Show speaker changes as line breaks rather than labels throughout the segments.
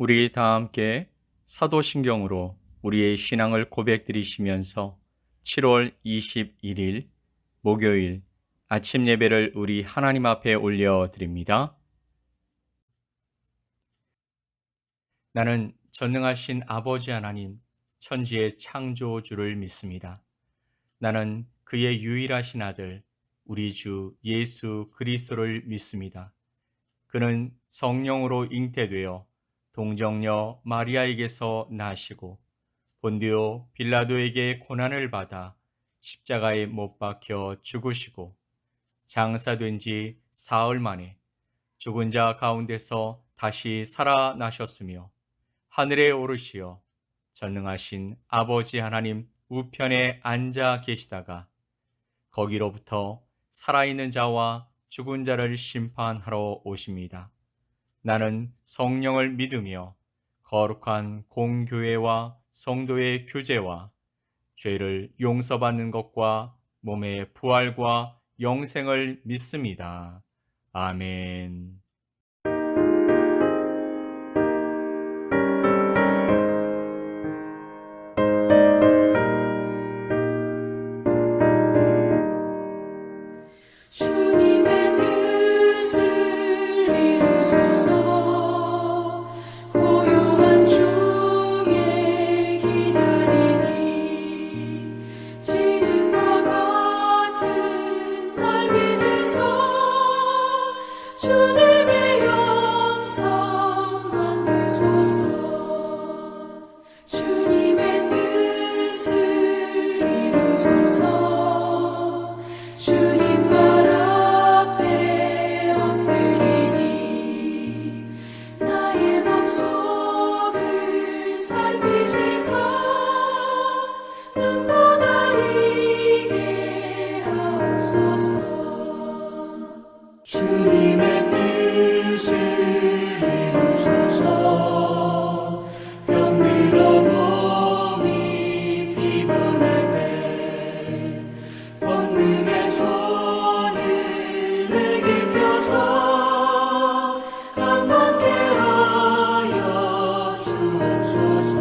우리 다 함께 사도신경으로 우리의 신앙을 고백드리시면서 7월 21일 목요일 아침 예배를 우리 하나님 앞에 올려드립니다. 나는 전능하신 아버지 하나님, 천지의 창조주를 믿습니다. 나는 그의 유일하신 아들, 우리 주 예수 그리스도를 믿습니다. 그는 성령으로 잉태되어 동정녀 마리아에게서 나시고 본디오 빌라도에게 고난을 받아 십자가에 못 박혀 죽으시고 장사된 지 사흘 만에 죽은 자 가운데서 다시 살아나셨으며 하늘에 오르시어 전능하신 아버지 하나님 우편에 앉아 계시다가 거기로부터 살아있는 자와 죽은 자를 심판하러 오십니다. 나는 성령을 믿으며 거룩한 공교회와 성도의 교제와 죄를 용서받는 것과 몸의 부활과 영생을 믿습니다. 아멘.
주님의 뜻을 이루소서. 고요한 중에 기다리니 지금과 같은 날 빚으소. 주님의 영성 만드소서. 주님의 뜻을 이루소서. 주님 발 앞에 엎드리니 나의 맘속을 살피시소. 눈보다 이게 하옵소서. 주님의 뜻을 이루소서. 병들어 몸이 피곤할 때 권능의 손을 내게 펴서 강건케 하여 주옵소서.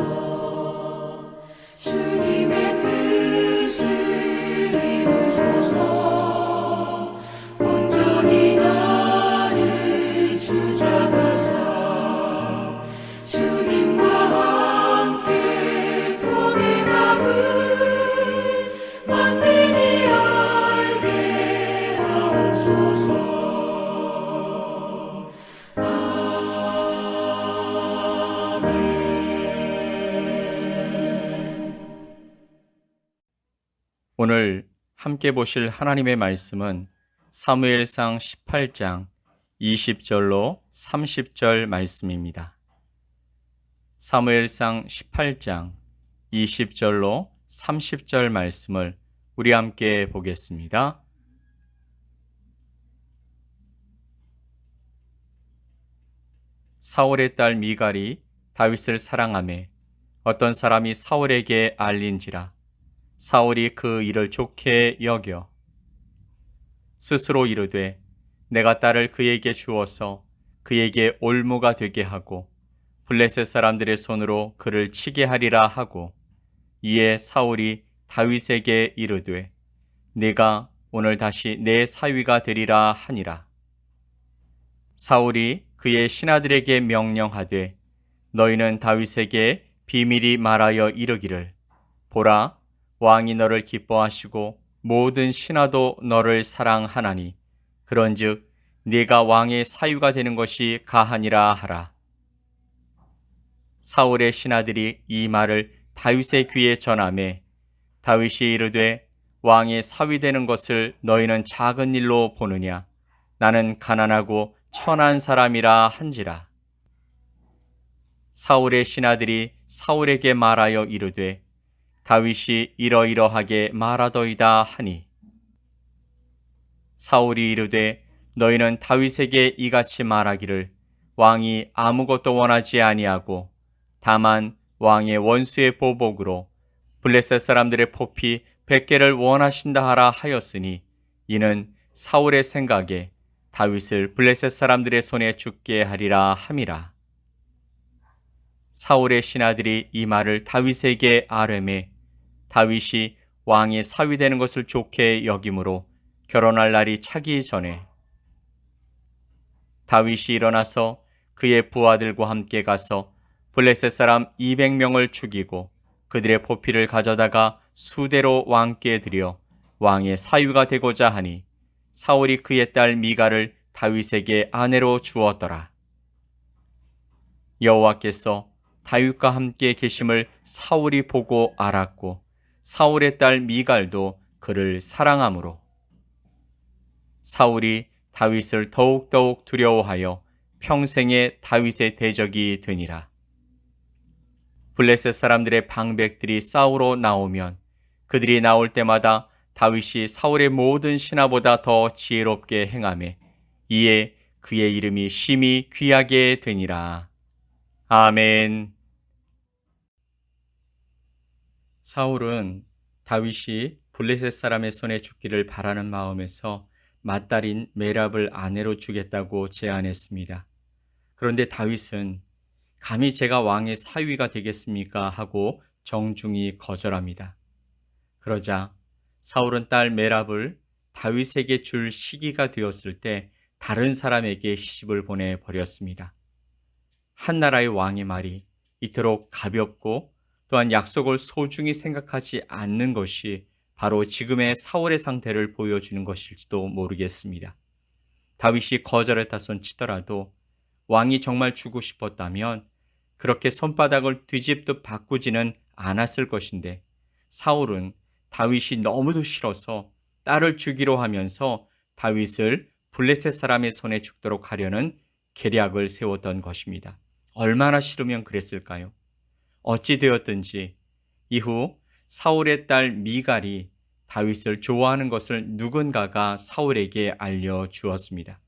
주님의 뜻을 이루소서. 온전히 나를 주장하사 주님과 함께 동행함을 만민이 알게 하옵소서. 아멘.
오늘 함께 보실 하나님의 말씀은 사무엘상 18장 20절로 30절 말씀입니다. 사무엘상 18장 20절로 30절 말씀을 우리 함께 보겠습니다. 사울의 딸 미갈이 다윗을 사랑하매 어떤 사람이 사울에게 알린지라 사울이 그 일을 좋게 여겨 스스로 이르되 내가 딸을 그에게 주어서 그에게 올무가 되게 하고 블레셋 사람들의 손으로 그를 치게 하리라 하고 이에 사울이 다윗에게 이르되 네가 오늘 다시 내 사위가 되리라 하니라. 사울이 그의 신하들에게 명령하되 너희는 다윗에게 비밀히 말하여 이르기를 보라 왕이 너를 기뻐하시고 모든 신하도 너를 사랑하나니 그런즉 네가 왕의 사위가 되는 것이 가하니라 하라. 사울의 신하들이 이 말을 다윗의 귀에 전하매 다윗이 이르되 왕의 사위 되는 것을 너희는 작은 일로 보느냐 나는 가난하고 천한 사람이라 한지라. 사울의 신하들이 사울에게 말하여 이르되 다윗이 이러이러하게 말하더이다 하니 사울이 이르되 너희는 다윗에게 이같이 말하기를 왕이 아무것도 원하지 아니하고 다만 왕의 원수의 보복으로 블레셋 사람들의 포피 100개를 원하신다 하라 하였으니 이는 사울의 생각에 다윗을 블레셋 사람들의 손에 죽게 하리라 함이라. 사울의 신하들이 이 말을 다윗에게 아뢰매 다윗이 왕의 사위 되는 것을 좋게 여김으로 결혼할 날이 차기 전에 다윗이 일어나서 그의 부하들과 함께 가서 블레셋 사람 200명을 죽이고 그들의 포피를 가져다가 수대로 왕께 드려 왕의 사위가 되고자 하니 사울이 그의 딸 미갈을 다윗에게 아내로 주었더라. 여호와께서 다윗과 함께 계심을 사울이 보고 알았고 사울의 딸 미갈도 그를 사랑하므로 사울이 다윗을 더욱더욱 두려워하여 평생에 다윗의 대적이 되니라. 블레셋 사람들의 방백들이 싸우러 나오면 그들이 나올 때마다 다윗이 사울의 모든 신하보다 더 지혜롭게 행하매 이에 그의 이름이 심히 귀하게 되니라. 아멘. 사울은 다윗이 블레셋 사람의 손에 죽기를 바라는 마음에서 맏딸인 메랍을 아내로 주겠다고 제안했습니다. 그런데 다윗은 감히 제가 왕의 사위가 되겠습니까? 하고 정중히 거절합니다. 그러자 사울은 딸 메랍을 다윗에게 줄 시기가 되었을 때 다른 사람에게 시집을 보내버렸습니다. 한 나라의 왕의 말이 이토록 가볍고 또한 약속을 소중히 생각하지 않는 것이 바로 지금의 사울의 상태를 보여주는 것일지도 모르겠습니다. 다윗이 거절했다 손치더라도 왕이 정말 주고 싶었다면 그렇게 손바닥을 뒤집듯 바꾸지는 않았을 것인데 사울은 다윗이 너무도 싫어서 딸을 주기로 하면서 다윗을 블레셋 사람의 손에 죽도록 하려는 계략을 세웠던 것입니다. 얼마나 싫으면 그랬을까요? 어찌 되었든지 이후 사울의 딸 미갈이 다윗을 좋아하는 것을 누군가가 사울에게 알려주었습니다.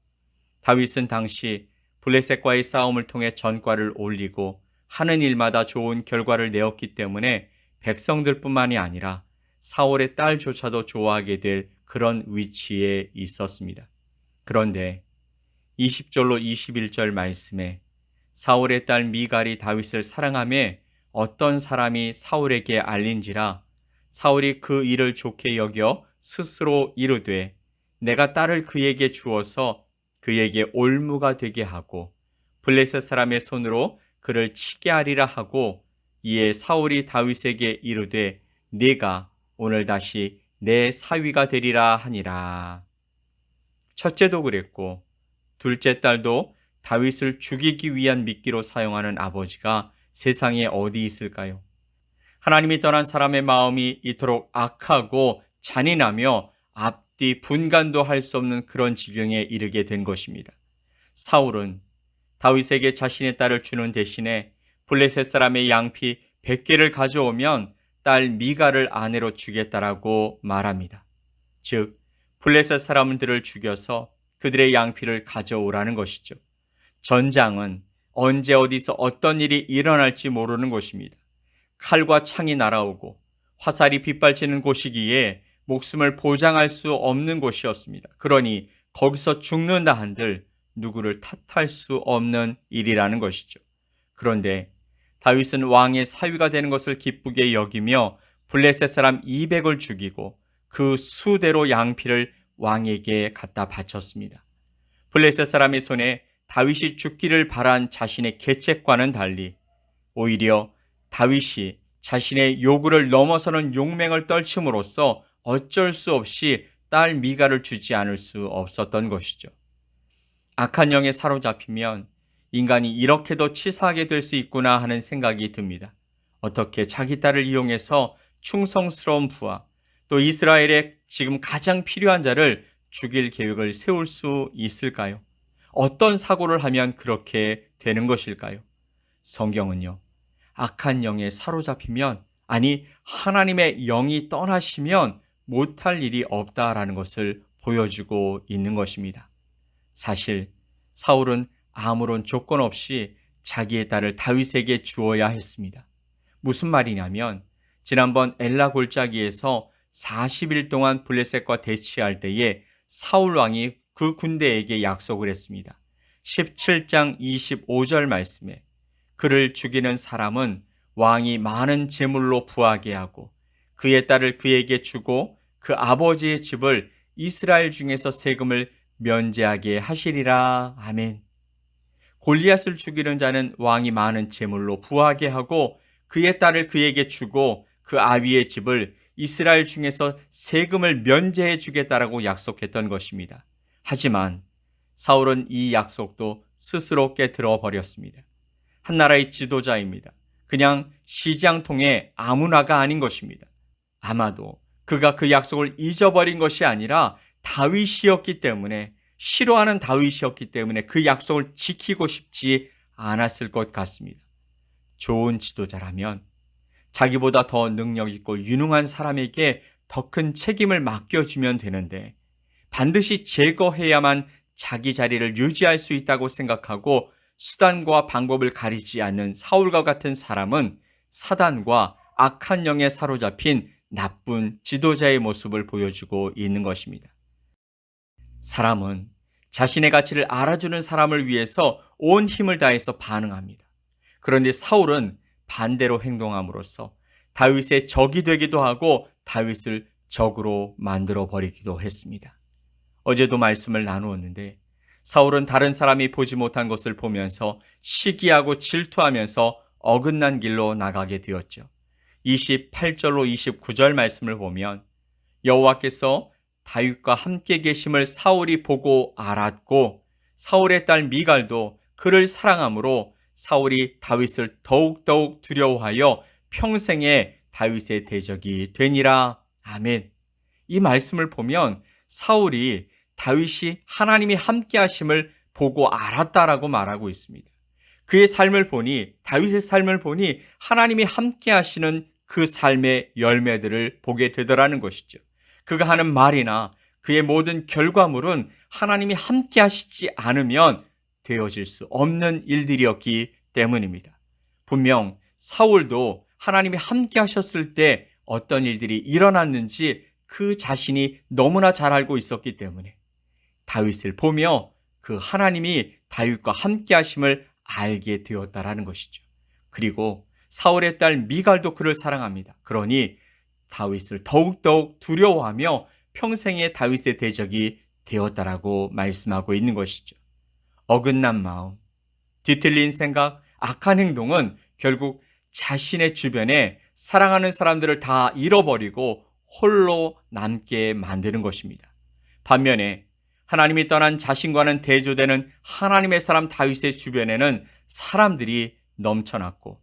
다윗은 당시 블레셋과의 싸움을 통해 전과를 올리고 하는 일마다 좋은 결과를 내었기 때문에 백성들뿐만이 아니라 사울의 딸조차도 좋아하게 될 그런 위치에 있었습니다. 그런데 20절로 21절 말씀에 사울의 딸 미갈이 다윗을 사랑하며 어떤 사람이 사울에게 알린지라 사울이 그 일을 좋게 여겨 스스로 이르되 내가 딸을 그에게 주어서 그에게 올무가 되게 하고 블레셋 사람의 손으로 그를 치게 하리라 하고 이에 사울이 다윗에게 이르되 네가 오늘 다시 내 사위가 되리라 하니라. 첫째도 그랬고 둘째 딸도 다윗을 죽이기 위한 미끼로 사용하는 아버지가 세상에 어디 있을까요? 하나님이 떠난 사람의 마음이 이토록 악하고 잔인하며 앞뒤 분간도 할 수 없는 그런 지경에 이르게 된 것입니다. 사울은 다윗에게 자신의 딸을 주는 대신에 블레셋 사람의 양피 100개를 가져오면 딸 미갈을 아내로 주겠다라고 말합니다. 즉 블레셋 사람들을 죽여서 그들의 양피를 가져오라는 것이죠. 전장은 언제 어디서 어떤 일이 일어날지 모르는 곳입니다. 칼과 창이 날아오고 화살이 빗발치는 곳이기에 목숨을 보장할 수 없는 곳이었습니다. 그러니 거기서 죽는다 한들 누구를 탓할 수 없는 일이라는 것이죠. 그런데 다윗은 왕의 사위가 되는 것을 기쁘게 여기며 블레셋 사람 200을 죽이고 그 수대로 양피를 왕에게 갖다 바쳤습니다. 블레셋 사람의 손에 다윗이 죽기를 바란 자신의 계책과는 달리 오히려 다윗이 자신의 요구를 넘어서는 용맹을 떨침으로써 어쩔 수 없이 딸 미갈을 주지 않을 수 없었던 것이죠. 악한 영에 사로잡히면 인간이 이렇게도 치사하게 될 수 있구나 하는 생각이 듭니다. 어떻게 자기 딸을 이용해서 충성스러운 부하, 또 이스라엘에 지금 가장 필요한 자를 죽일 계획을 세울 수 있을까요? 어떤 사고를 하면 그렇게 되는 것일까요? 성경은요, 악한 영에 사로잡히면, 아니 하나님의 영이 떠나시면 못할 일이 없다라는 것을 보여주고 있는 것입니다. 사실 사울은 아무런 조건 없이 자기의 딸을 다윗에게 주어야 했습니다. 무슨 말이냐면 지난번 엘라 골짜기에서 40일 동안 블레셋과 대치할 때에 사울 왕이 그 군대에게 약속을 했습니다. 17장 25절 말씀에 그를 죽이는 사람은 왕이 많은 재물로 부하게 하고 그의 딸을 그에게 주고 그 아버지의 집을 이스라엘 중에서 세금을 면제하게 하시리라. 아멘. 골리앗을 죽이는 자는 왕이 많은 재물로 부하게 하고 그의 딸을 그에게 주고 그 아비의 집을 이스라엘 중에서 세금을 면제해 주겠다라고 약속했던 것입니다. 하지만 사울은 이 약속도 스스로 깨트려 버렸습니다. 한 나라의 지도자입니다. 그냥 시장통의 아무나가 아닌 것입니다. 아마도 그가 그 약속을 잊어버린 것이 아니라 다윗이었기 때문에, 싫어하는 다윗이었기 때문에 그 약속을 지키고 싶지 않았을 것 같습니다. 좋은 지도자라면 자기보다 더 능력 있고 유능한 사람에게 더 큰 책임을 맡겨주면 되는데 반드시 제거해야만 자기 자리를 유지할 수 있다고 생각하고 수단과 방법을 가리지 않는 사울과 같은 사람은 사단과 악한 영에 사로잡힌 나쁜 지도자의 모습을 보여주고 있는 것입니다. 사람은 자신의 가치를 알아주는 사람을 위해서 온 힘을 다해서 반응합니다. 그런데 사울은 반대로 행동함으로써 다윗의 적이 되기도 하고 다윗을 적으로 만들어 버리기도 했습니다. 어제도 말씀을 나누었는데 사울은 다른 사람이 보지 못한 것을 보면서 시기하고 질투하면서 어긋난 길로 나가게 되었죠. 28절로 29절 말씀을 보면 여호와께서 다윗과 함께 계심을 사울이 보고 알았고 사울의 딸 미갈도 그를 사랑하므로 사울이 다윗을 더욱더욱 두려워하여 평생에 다윗의 대적이 되니라. 아멘. 이 말씀을 보면 사울이 다윗이 하나님이 함께 하심을 보고 알았다라고 말하고 있습니다. 그의 삶을 보니, 다윗의 삶을 보니 하나님이 함께 하시는 그 삶의 열매들을 보게 되더라는 것이죠. 그가 하는 말이나 그의 모든 결과물은 하나님이 함께 하시지 않으면 되어질 수 없는 일들이었기 때문입니다. 분명 사울도 하나님이 함께 하셨을 때 어떤 일들이 일어났는지 그 자신이 너무나 잘 알고 있었기 때문에 다윗을 보며 그 하나님이 다윗과 함께 하심을 알게 되었다라는 것이죠. 그리고 사울의 딸 미갈도 그를 사랑합니다. 그러니 다윗을 더욱더욱 두려워하며 평생의 다윗의 대적이 되었다라고 말씀하고 있는 것이죠. 어긋난 마음, 뒤틀린 생각, 악한 행동은 결국 자신의 주변에 사랑하는 사람들을 다 잃어버리고 홀로 남게 만드는 것입니다. 반면에 하나님이 떠난 자신과는 대조되는 하나님의 사람 다윗의 주변에는 사람들이 넘쳐났고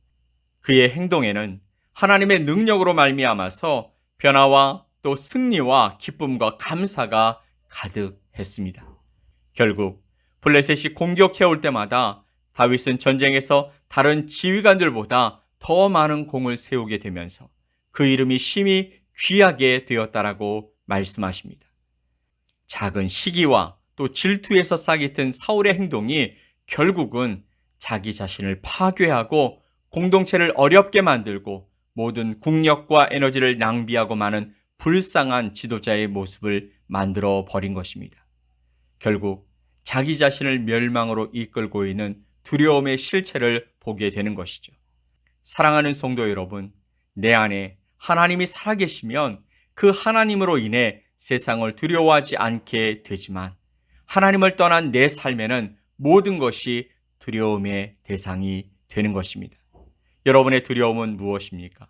그의 행동에는 하나님의 능력으로 말미암아서 변화와 또 승리와 기쁨과 감사가 가득했습니다. 결국 블레셋이 공격해 올 때마다 다윗은 전쟁에서 다른 지휘관들보다 더 많은 공을 세우게 되면서 그 이름이 심히 귀하게 되었다라고 말씀하십니다. 작은 시기와 또 질투에서 싹이 튼 사울의 행동이 결국은 자기 자신을 파괴하고 공동체를 어렵게 만들고 모든 국력과 에너지를 낭비하고 마는 불쌍한 지도자의 모습을 만들어 버린 것입니다. 결국 자기 자신을 멸망으로 이끌고 있는 두려움의 실체를 보게 되는 것이죠. 사랑하는 성도 여러분, 내 안에 하나님이 살아계시면 그 하나님으로 인해 세상을 두려워하지 않게 되지만 하나님을 떠난 내 삶에는 모든 것이 두려움의 대상이 되는 것입니다. 여러분의 두려움은 무엇입니까?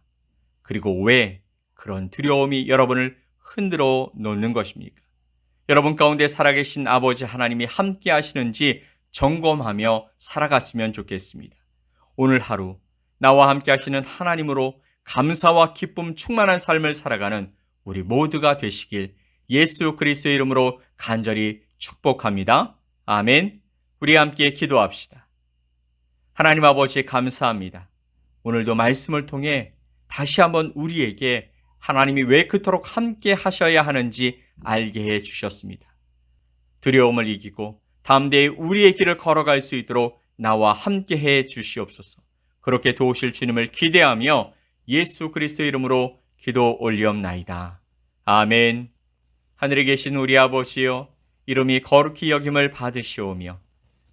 그리고 왜 그런 두려움이 여러분을 흔들어 놓는 것입니까? 여러분 가운데 살아계신 아버지 하나님이 함께 하시는지 점검하며 살아갔으면 좋겠습니다. 오늘 하루 나와 함께 하시는 하나님으로 감사와 기쁨 충만한 삶을 살아가는 우리 모두가 되시길 예수 그리스도의 이름으로 간절히 축복합니다. 아멘. 우리 함께 기도합시다. 하나님 아버지 감사합니다. 오늘도 말씀을 통해 다시 한번 우리에게 하나님이 왜 그토록 함께 하셔야 하는지 알게 해 주셨습니다. 두려움을 이기고 담대히 우리의 길을 걸어갈 수 있도록 나와 함께 해 주시옵소서. 그렇게 도우실 주님을 기대하며 예수 그리스도의 이름으로 기도 올리옵나이다. 아멘. 하늘에 계신 우리 아버지여, 이름이 거룩히 여김을 받으시오며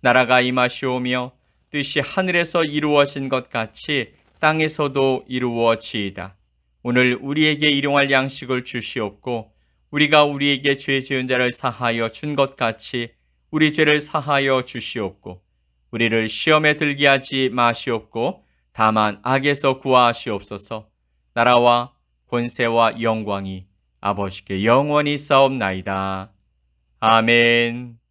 나라가 임하시오며 뜻이 하늘에서 이루어진 것 같이 땅에서도 이루어지이다. 오늘 우리에게 일용할 양식을 주시옵고 우리가 우리에게 죄 지은 자를 사하여 준 것 같이 우리 죄를 사하여 주시옵고 우리를 시험에 들게 하지 마시옵고 다만 악에서 구하시옵소서. 나라와 권세와 영광이 아버지께 영원히 싸움나이다. 아멘.